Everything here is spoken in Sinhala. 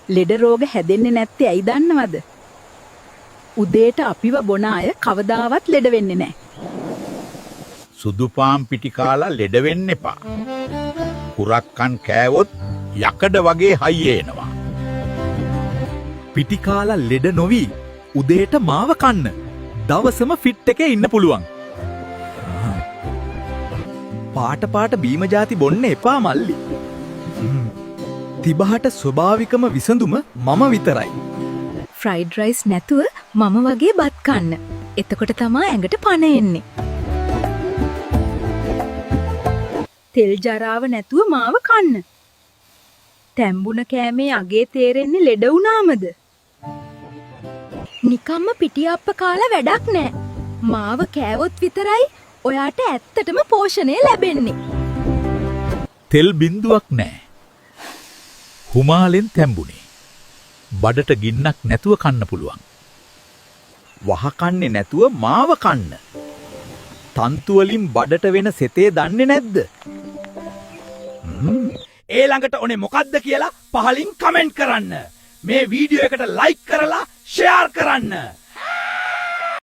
ලෙඩ රෝග හැදෙන්නේ නැත්තේ ඇයි දන්නවද? උදේට අපිව බොන අය කවදාවත් ලෙඩ වෙන්නේ නැහැ. සුදු පාන් පිටි කාලා ලෙඩ වෙන්න එපා. කුරක්කන් කෑවොත් යකඩ වගේ හයිය එනවා. පිටි කාලා ලෙඩ නොවි උදේට මාව කන්න. දවසම ෆිට් එකේ ඉන්න පුළුවන්. පාට බීම ಜಾති බොන්න එපා මල්ලි. තිබහට ස්වභාවිකම විසඳුම මම විතරයි. ෆ්‍රයිඩ් රයිස් නැතුව මම වගේ බත් කන්න. එතකොට තමයි ඇඟට පණ එන්නේ. තෙල් ජරාව නැතුව මාව කන්න. තැඹුණ කෑමේ අගේ තේරෙන්නේ ලෙඩ වුණාමද? නිකම්ම පිටියප්ප කාලා වැඩක් නෑ. මාව කෑවොත් විතරයි ඔයාට ඇත්තටම පෝෂණය ලැබෙන්නේ. තෙල් බින්දුවක් නෑ. හුමාලෙන් තැඹුණේ. බඩට ගින්නක් නැතුව කන්න පුළුවන්. වහකන්නේ නැතුව මාව කන්න. තන්තු වලින් බඩට වෙන සෙතේ දන්නේ නැද්ද? ඒ ළඟට ඕනේ මොකද්ද කියලා පහලින් කමෙන්ට් කරන්න. මේ වීඩියෝ එකට ලයික් කරලා ෂෙයාර් කරන්න.